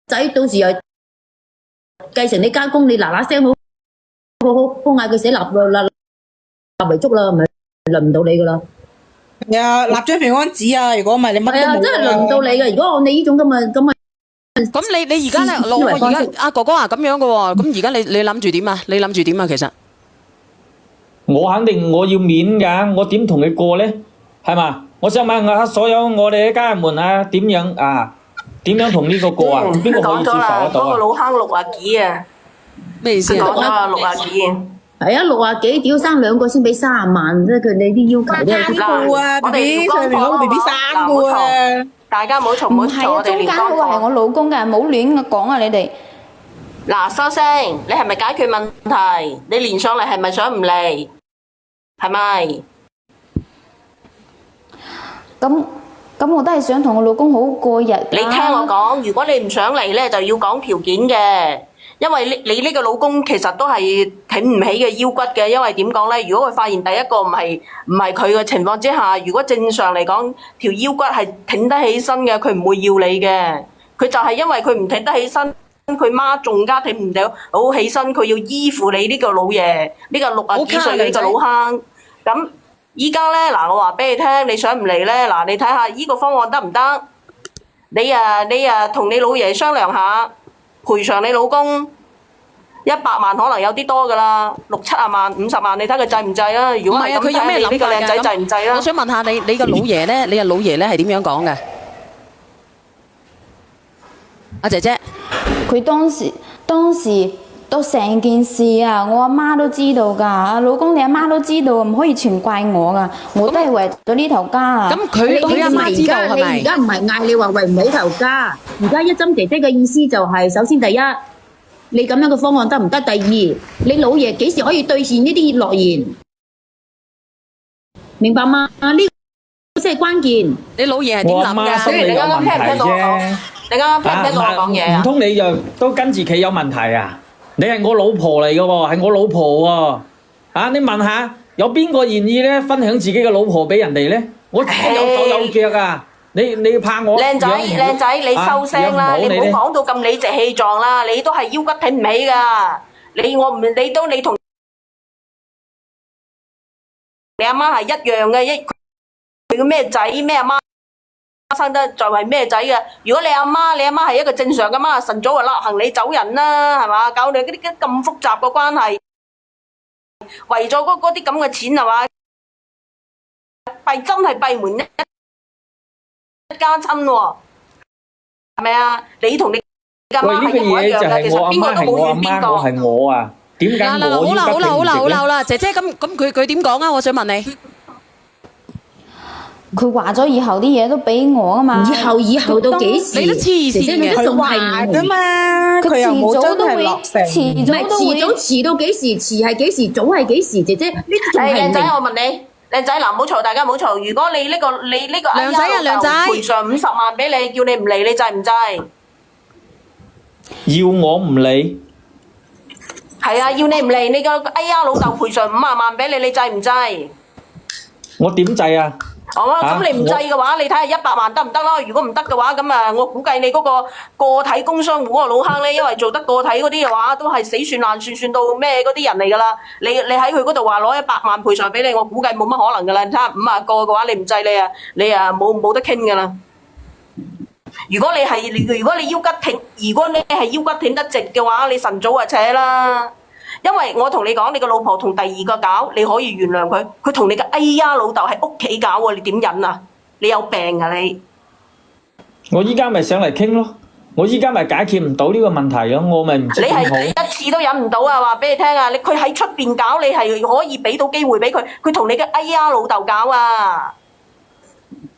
仔到時又繼承你家公，你嗱嗱聲好嗌佢寫立遺囑啦，咪輪唔到你噶啦。係啊，立張平安紙啊！如果唔係你乜都係啊，冇真係輪唔到你嘅。如果按你呢種咁啊，咁你而家咧，我而家阿哥哥啊咁樣嘅喎，咁而家你諗住點啊？你諗住點啊？其實我肯定我要面㗎，我點同佢過咧？係嘛？我想問下所有我哋嘅家人們啊，點樣同呢個過啊？邊個可以接受得到啊？嗰個老坑60幾啊，咩意思啊？講咗啊60幾。係啊，60幾屌生兩個先俾30萬，即係佢哋啲要求都係啲生過啊我哋 ，B B 上面嗰個 B B 生過啊。大家唔好嘈，唔好嘈，唔係啊，我哋連中間嗰個係我老公嘅，冇亂講啊！你哋嗱，收聲！你係咪解決問題？你連上嚟係咪想唔嚟？係咪？咁我都係想同我老公好過日㗎。你聽我講，如果你唔想嚟咧，就要講條件嘅。因為你呢個老公其實都係挺唔起嘅腰骨嘅，因為點講咧？如果佢發現第一個唔係佢嘅情況之下，如果正常嚟講條腰骨係挺得起身嘅，佢唔會要你嘅。佢就係因為佢唔挺得起身，佢媽仲加挺唔到好起身，佢要依附你呢個老爺，呢個60幾歲嘅呢個老坑。咁依家咧嗱，我話俾你聽，你想唔嚟咧？嗱，你睇下依個方案得唔得？你同你老爺商量下。賠償你老公， 100萬可能有啲多㗎啦，60、70萬、50萬，你睇佢制唔制啦？如果係咁，佢有咩諗睇下你呢個法靚仔制唔制啦？我想問下你個老爺咧，你個老爺咧係點樣講嘅？阿姐姐，佢當時到成件事啊，我阿媽都知道㗎，老公你阿媽都知道，唔可以全怪我㗎，我都係為咗呢頭家啊。咁佢阿媽知道係咪？你而家唔係嗌你話為唔起頭家，而家一針姐姐嘅意思就係、首先第一，你咁樣嘅方案得唔得？第二，你老爺幾時可以兌現呢啲諾言？明白嗎？呢個先係關鍵。你老爺係點諗我阿媽心㗎？理有問題啫。你啱啱聽唔聽到我講嘢啊？唔通你就都跟住企有問題啊？你係我老婆嚟嘅喎，係我老婆喎。啊，你問下有邊個願意咧分享自己嘅老婆俾人哋咧？我有手有腳啊！你怕我靚仔，靚仔，你收聲啦！你唔好講到咁理直氣壯啦！你都係腰骨挺唔起㗎。你同你阿媽係一樣嘅，佢嘅咩仔咩阿媽生得就係咩仔嘅。如果你阿媽係一個正常嘅媽，晨早就勒行你走人啦，係嘛？搞你嗰啲咁複雜嘅關係，為咗嗰啲咁嘅錢係嘛？真係閉門一家親喎，係咪啊？你同你阿喂，呢個媽係一模一嘢就樣嘅，其實係我阿媽邊個都冇係我阿媽，怨邊個。我係我啊！點解嗱，我好啦好啦好啦好啦好啦！啦，姐姐咁佢點講啊？我想問你。佢話咗以後啲嘢都俾我啊嘛。以後到幾時？你都黐線嘅姐姐你都仲係唔話明㗎嘛，佢又冇真係落成。遲唔係早都會遲早遲到幾時？遲係幾時？早係幾時？姐姐呢啲仲係唔靚仔，明。我問你，靚仔嗱，唔好嘈，大家唔好嘈。如果你呢個梁仔啊梁仔賠償50萬俾你，叫你唔嚟，你制唔制？要我唔理，係啊，要你唔嚟，你個哎呀老豆賠償50萬俾你，你制唔制？我點制啊？哦，咁你唔制嘅話，你睇下100萬得唔得咯？如果唔得嘅話，咁啊，我估計你嗰個體工商戶嗰個老坑咧，因為做得個體嗰啲嘅話，都係死算爛算算到咩嗰啲人嚟㗎啦。你喺佢嗰度話攞100萬賠償俾你，我估計冇乜可能㗎啦。你睇下50個嘅話，你唔制你啊冇得傾㗎啦。如果你腰骨挺，如果你係腰骨挺得直嘅話，你晨早就扯啦。因為我同你講，你個老婆同第二個搞，你可以原諒佢。佢同你嘅哎呀老豆喺屋企搞喎，你點忍啊？你有病啊你！我依家咪上嚟傾咯，我依家咪解決唔到呢個問題咯，我咪唔知你點好。係一次都忍唔到啊！話俾你聽啊，佢喺出邊搞，你係可以俾到機會俾佢。佢同你嘅哎呀老豆搞啊！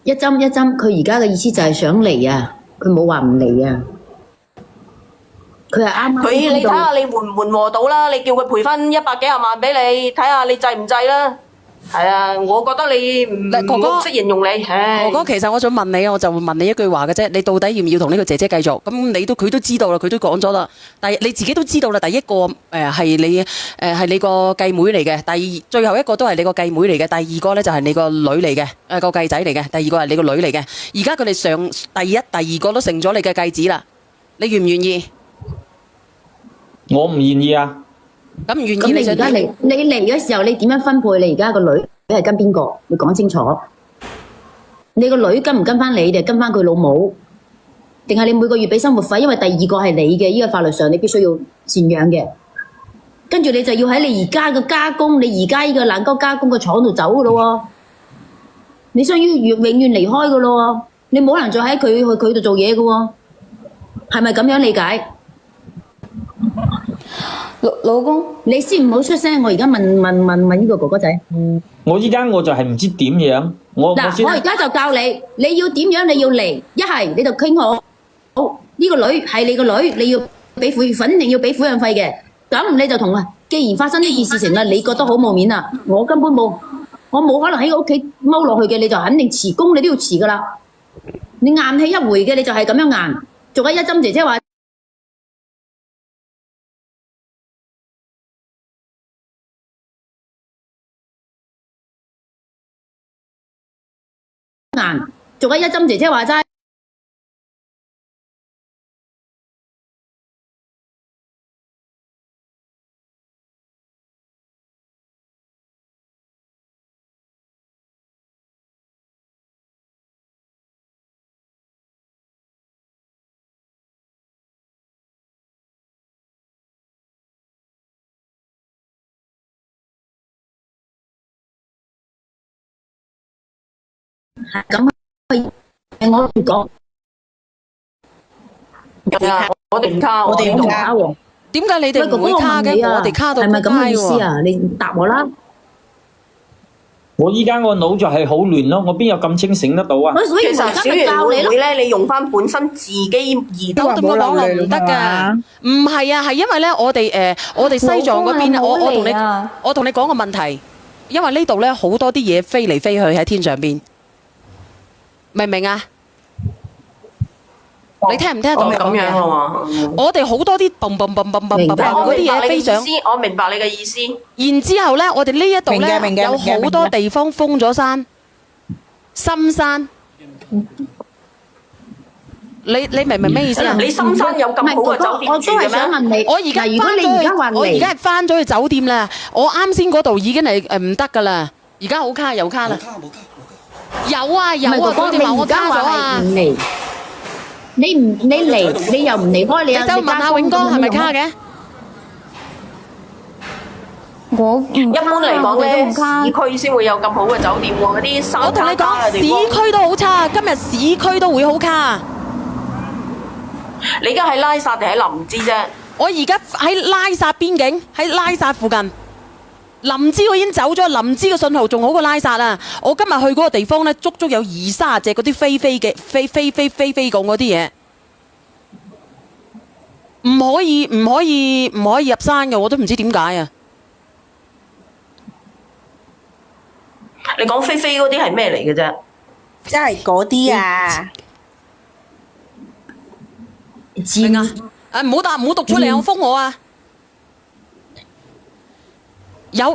一針一針，佢而家嘅意思就係想嚟啊！佢冇話唔嚟啊！佢係啱啱你睇下你緩唔緩和到啦？你叫佢賠翻100幾廿萬俾你，睇下你制唔制啦？係啊，我覺得你唔哥哥唔識形容你。唉哥哥，其實我想問你，我就會問你一句話嘅啫，你到底要唔要同呢個姐姐繼續？咁佢都知道啦，佢都講咗啦。但係你自己都知道啦，第一個係你個繼妹嚟嘅，最後一個都係你個繼妹嚟嘅，第二個咧就係你個女嚟嘅，個繼仔嚟嘅，第二個係你個女嚟嘅。而家佢哋第一、第二個都成咗你嘅繼子啦，你願唔願意？我唔願意啊！咁唔願意咁你而家嚟，你嚟嘅時候，你點樣分配？你而家個女你係跟邊個？你講清楚。你個女跟唔跟翻你，定係跟翻佢老母？定係你每個月俾生活費？因為第二個係你嘅，依個法律上你必須要贍養嘅。跟住你就要喺你而家嘅加工，你而家呢個爛鳩加工嘅廠度走噶咯喎。你相於永遠離開噶咯喎，你冇可能再喺佢度做嘢噶喎。係咪咁樣理解？老公，你先唔好出聲，我而家問呢個哥哥仔。我依家我就係唔知點樣，我嗱，先我而家就教你，你要點樣你要嚟，一係你就傾好，好呢個女係你個女，你要俾肯定要俾撫養費嘅。咁你就同啊，既然發生呢件事情啦，你覺得好冇面啊，我根本冇可能喺個屋企踎落去嘅，你就肯定辭工，你都要辭噶啦。你硬氣一回嘅，你就係咁樣硬。仲有一針姐姐話。仲有一針姐姐話齋。咁我講我哋唔卡，我哋唔卡卡喎。點解你哋唔會卡嘅？我哋卡到係咪咁嘅意思街喎。啊？你答我啦。我依家個腦就係好亂咯，我邊有咁清醒得到啊？所以其實小圓會唔會咧？你用翻本身自己移都咁嘅網絡唔得㗎，唔係啊，係因為咧，我哋西藏嗰邊，我同你講個問題，因為呢度咧好多啲嘢飛嚟飛去喺天上邊，明唔明啊？你聽唔聽得到我講嘢？我哋好多啲嘣嘣嘣嘣嘣嘣嗰啲嘢飛上，我明白你嘅意思。然之後咧，我哋呢一度咧有好多地方封咗山，深山。你明唔明咩意思啊？你深山有咁好嘅酒店住嘅咩？我而家如果你而家話嚟，我而家係翻咗去酒店啦。我啱先嗰度已經係唔得噶啦，而家好卡又卡啦。有啊有啊，佢哋話我卡咗啊。你嚟，你又唔離開，你就問下永哥係咪卡嘅？我一般嚟講咧，市區先會有咁好嘅酒店喎，嗰啲山我同你講，市區都好差，今日市區都會好卡。你而家喺拉薩定喺林芝啫？我而家喺拉薩邊境，喺拉薩附近。林芝我已經走咗，林芝嘅信號仲好過拉薩啊！我今日去嗰個地方咧，足足有20-30隻嗰啲飛過嗰啲嘢，唔可以入山嘅，我都唔知點解啊！你講飛嗰啲係咩嚟嘅啫？即係嗰啲啊！明啊！唔好讀出嚟，我封我啊！有，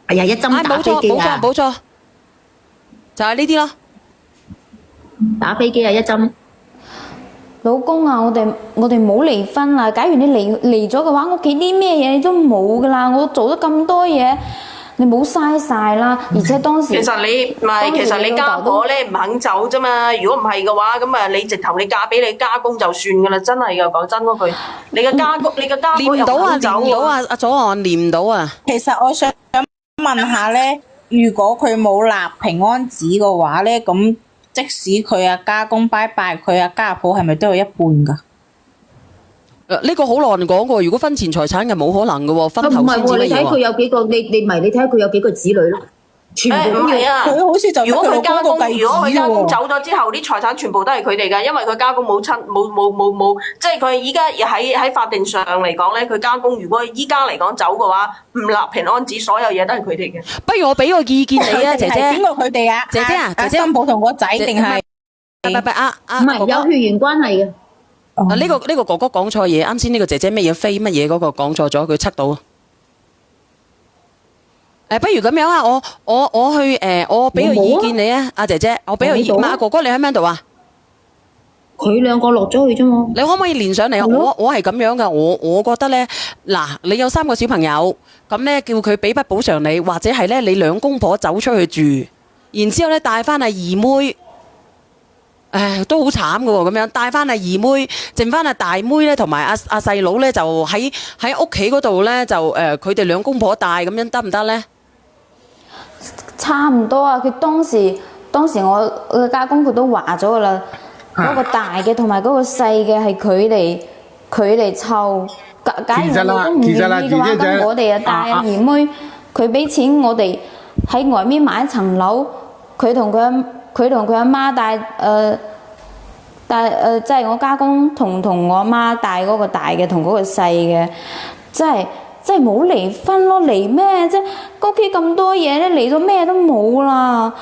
哎呀，一針打飛機啊！冇錯，就係呢啲咯。打飛機啊，一針。老公啊，我哋冇離婚啦。假如你離咗嘅話，屋企啲咩嘢你都冇噶啦。我做咗咁多嘢，你冇嘥晒啦。而且當時其實你家婆咧唔肯走啫嘛。如果唔係嘅話，咁啊你直頭你嫁俾你家公就算噶啦。真係噶，講真嗰句，你嘅家婆又唔肯走連唔到啊！阿左岸連唔到啊！其實我想問下咧，如果佢冇立平安紙嘅話咧，咁即使佢阿家公拜拜，佢阿家婆係咪都有一半噶？呢個好難講喎。如果分錢財產嘅冇可能嘅喎，分頭先至乜嘢喎？你睇佢有幾個，你睇下佢有幾個子女咯？全部唔係啊！佢好似就如果佢家公喎。走咗之後，啲財產全部都係佢哋㗎，因為佢家公冇，即係佢依家喺法定上嚟講咧，佢家公如果依家嚟講走嘅話，唔立平安紙，所有嘢都係佢哋嘅。不如我俾個意見你啊，姐姐。邊個佢哋啊？姐姐啊，姐姐新抱同個仔定係？唔係有血緣關係嘅。呢個哥哥講錯嘢，啱先呢個姐姐乜嘢飛乜嘢嗰個講錯咗，佢測到。不如咁樣啊，我去我俾個意見你啊，阿姐姐，我俾個意見。阿哥哥你喺邊度啊？佢兩個落咗去啫嘛。你可唔可以連上嚟啊？我係咁樣噶，我覺得咧，嗱，你有3個小朋友，咁咧叫佢俾筆補償你，或者係咧你兩公婆走出去住，然之後咧帶翻阿二妹。都好慘噶喎，咁樣帶翻阿二妹，剩翻阿大妹咧，同埋阿細佬咧，就喺屋企嗰度咧，就佢哋兩公婆帶，咁樣得唔得咧？差唔多啊！佢當時我嘅家公佢都話咗噶啦，嗰個大嘅同埋嗰個細嘅係佢嚟湊。假如我都唔願意嘅話，咁我哋啊帶阿二妹，佢俾錢我哋喺外面買一層樓，佢同佢阿媽帶即係我家公同我阿媽帶嗰個大嘅同嗰個細嘅，即係冇離婚咯，離咩啫？屋企咁多嘢咧，離咗咩都冇啦。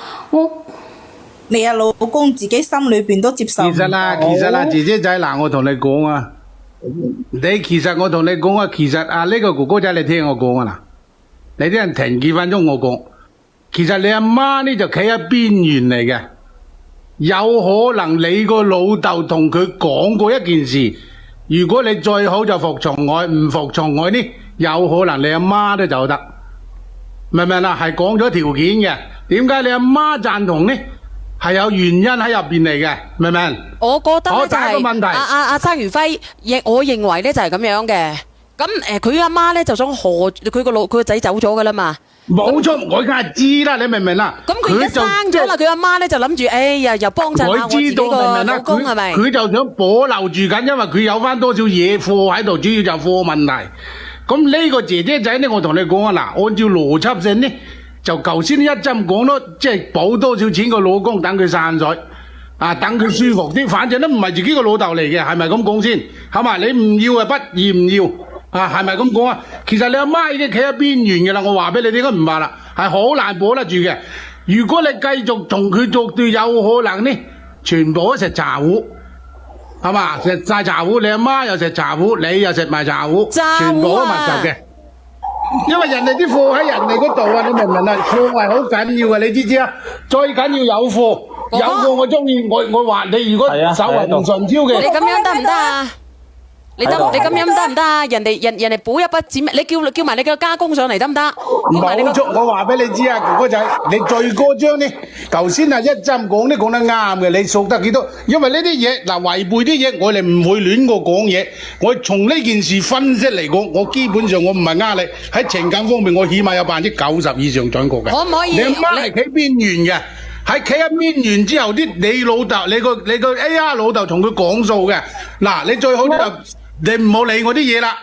你阿老公自己心裏邊都接受唔到。其實啦，姐姐仔嗱，我同你講啊，我同你講啊，其實啊呢個哥哥仔你聽我講啊嗱，你啲人停幾分鐘我講。其實你阿媽呢就企喺邊緣嚟嘅，有可能你個老豆同佢講過一件事，如果你最好就服從我，唔服從我呢，有可能你阿媽都走得，明唔明啊？係講咗條件嘅，點解你阿媽贊同呢？係有原因喺入邊嚟嘅，明唔明？我覺得咧就第一個問題，阿生如輝，我認為咧就係咁樣嘅。咁佢阿媽咧就想佢個仔走咗噶啦嘛。冇錯，我梗係知啦，你明唔明啦？咁佢而家生咗啦，佢阿媽咧就諗住，哎呀，又幫襯下我佢自己個知道明唔明啦？老公係咪？佢就想保留住緊，因為佢有翻多少嘢貨喺度，主要就係貨問題。咁呢個姐姐仔咧，我同你講啊，嗱，按照邏輯性咧，就頭先一針講咯，即係補多少錢個老公等佢散水，啊，等佢舒服啲，反正都唔係自己個老豆嚟嘅，係咪咁講先？係嘛？你唔要啊，不要唔要？啊，係咪咁講啊？其實你阿媽已經企喺邊緣嘅啦，我話俾你，點解唔話啦？係好難保得住嘅。如果你繼續同佢作對，有可能呢，全部都食茶壺，係嘛？食晒茶壺，你阿媽又食茶壺，你又食埋茶壺，全部都密集嘅。因為人哋啲貨喺人哋嗰度啊，你明唔明啊？貨係好緊要嘅，你知唔知啊？最緊要有貨，有貨我中意，我話你如果手為唔順挑嘅，你咁樣得唔得啊？你咁樣得唔得啊？人哋補一筆錢，你叫埋你個家公上嚟得唔得？冇錯，我話俾你知啊，哥哥仔，你最高張呢？頭先啊一針講都講得啱嘅，你數得幾多？因為呢啲嘢嗱違背啲嘢，我哋唔會亂過講嘢。我從呢件事分析嚟講，我基本上我唔係呃你，喺情感方面我起碼有90%以上準確嘅。可唔可以？你阿媽係企邊緣嘅，喺企喺邊緣之後啲你老豆，你個 AR 老豆同佢講數嘅。嗱，你最好就你唔好理我啲嘢啦。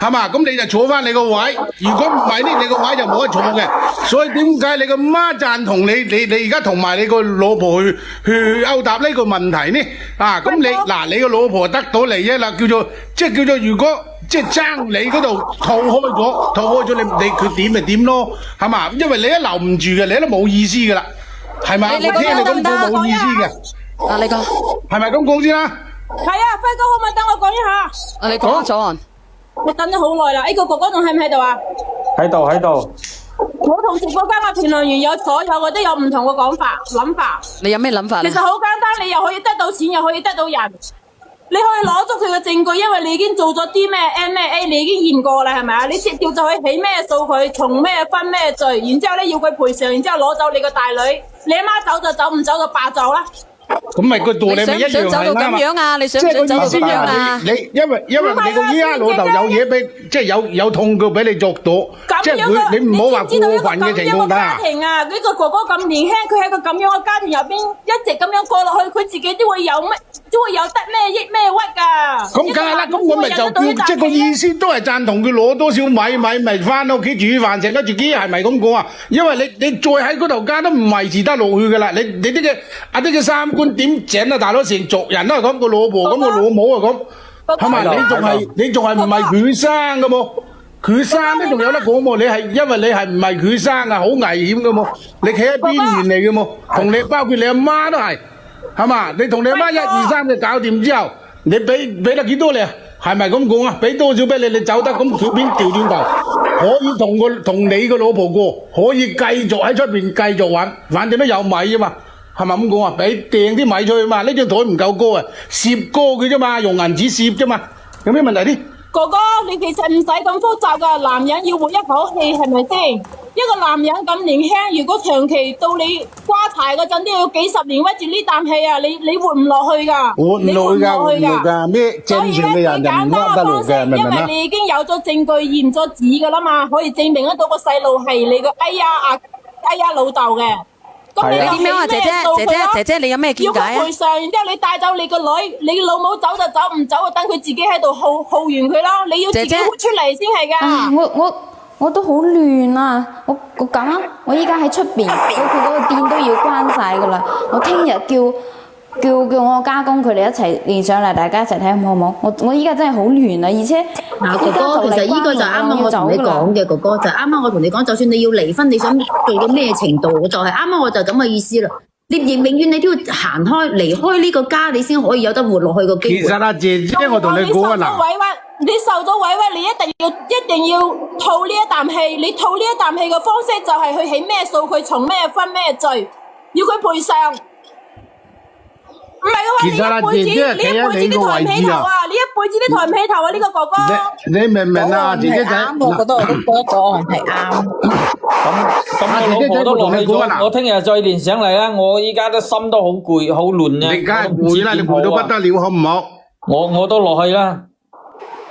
係嘛？咁你就坐翻你個位。如果唔係呢，你個位就冇得坐嘅。所以點解你個媽贊同你而家同埋你個老婆去勾搭呢個問題呢？啊，咁你個老婆得到利益啦，叫做如果即係爭你嗰度套開咗你佢點咪點咯？係嘛？因為你都留唔住嘅，你都冇意思噶啦，係嘛？我聽你咁講冇意思嘅。啊，你講係咪咁講先啦？係啊，輝哥可唔可以等我講一下？啊，你講咗啊。我等咗好耐啦，呢個哥哥仲喺唔喺度啊？喺度。我同直播間嘅評論員有所有嘅都有唔同嘅講法諗法。你有咩諗法咧？其實好簡單，你又可以得到錢，又可以得到人。你可以攞足佢嘅證據，因為你已經做咗啲咩 M、A， 你已經驗過啦，係咪啊？你直接就可以起咩訴佢，從咩分咩罪，然之後咧要佢賠償，然之後攞走你個大女，你阿媽走就走，唔走就罷走啦。咁咪個道理咪一樣係啱啊！你想唔想走到咁樣啊？你因為你個依家老豆有嘢俾，即係有痛腳俾你作到，即係佢你唔好話過分嘅情況底下。家庭啊，呢個哥哥咁年輕，佢喺個咁樣嘅家庭入邊一直咁樣過落去，佢自己都會有得咩益咩屈㗎。咁梗係啦，咁我咪就叫即係個意思都係贊同佢攞多少米咪翻屋企煮飯食得自己係咪咁講啊？因為你再喺嗰頭家都唔維持得落去㗎啦，你呢個三觀點整啊？大佬成族人都係咁，個老婆咁，個老母啊咁，係咪？你仲係唔係佢生㗎喎？佢生都仲有得講喎，因為你係唔係佢生啊？好危險㗎喎，你企喺邊緣嚟㗎喎，同你包括你阿媽都係，係嘛？你同你阿媽1、2、3就搞掂之後，你俾得幾多你啊？係咪咁講啊？俾多少俾你，你走得咁佢邊調轉頭，可以同你個老婆過，可以繼續喺出邊繼續玩，反正都有米啊嘛。係咪咁講啊？俾掟啲米出去嘛？呢張台唔夠高啊，攝高佢啫嘛，用銀紙攝啫嘛，有咩問題啲？哥哥，你其實唔使咁複雜噶，男人要活一口氣係咪先？一個男人咁年輕，如果長期到你瓜柴嗰陣都要幾十年屈住呢啖氣啊，你活唔落去噶，活唔落去噶，咩正常嘅人就唔屈得落嘅，明唔明啊？因為你已經有咗證據驗咗紙噶啦嘛，可以證明得到個細路係你個哎呀老豆嘅。咁你點樣啊，姐姐，你有咩見解啊？要佢賠償，然之後你帶走你個女，你老母走就走，唔走就等佢自己喺度耗完佢咯。你要自己活出嚟先係噶。我都好亂啊！我咁，我依家喺出邊，佢嗰個店都要關晒噶啦。我聽日叫我家公佢哋一齊連上嚟，大家一齊睇好唔好？我依家真係好亂啊！而且哥哥，其實呢個就啱啱我同你講嘅，哥哥就啱啱我同你講，就算你要離婚，你想做到咩程度，就係啱啱我就咁嘅意思啦。你永遠你都要行開離開呢個家，你先可以有得活落去個機會。其實姐姐，我同你講啊嗱，你受咗委屈，你一定要吐呢一啖氣。你吐呢一啖氣嘅方式就係去起咩數佢，從咩分咩罪，要佢賠償。唔係嘅話，你一輩子都抬唔起頭啊！你一輩子都抬唔起頭啊！呢個哥哥，你明唔明啊？姐姐仔，我覺得我都覺得個案係啱。咁我老婆都落去咗，我聽日再連上嚟啦。我依家都心都好攰，好亂啊！你梗係攰啦，你攰到不得了，好唔好？我都落去啦。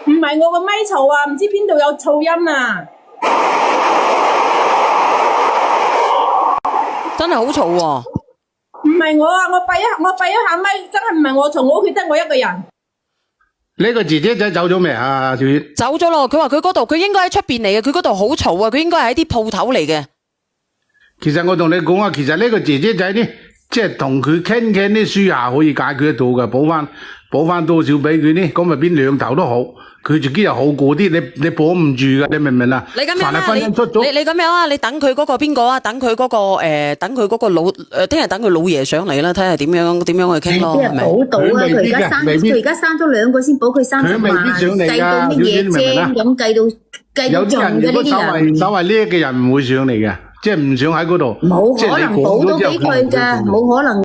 唔係我個咪嘈啊，唔知邊度有噪音啊！真係好嘈喎。唔係我啊，我閉一下咪，真係唔係我嘈，我屋企得我一個人。呢個姐姐仔走咗未啊？小月走咗咯，佢話佢嗰度，佢應該喺出邊嚟嘅，佢嗰度好嘈啊，佢應該係喺啲鋪頭嚟嘅。其實我同你講啊，其實呢個姐姐仔呢，即係同佢傾啲書下可以解決得到嘅，補翻多少俾佢呢？咁咪變兩頭都好，佢自己又好過啲，你保唔住噶，你明唔明啊？你咁樣啊，你咁樣啊，你等佢嗰個邊個啊？等佢嗰個老聽日等佢老爺上嚟啦，睇下點樣去傾咯，係咪？補到啊！佢而家生咗2個先補佢30萬，計到乜嘢啫？咁計到有啲人如果稍為叻嘅人唔會上嚟嘅，即係唔想喺嗰度。冇可能補到俾佢㗎，冇可能。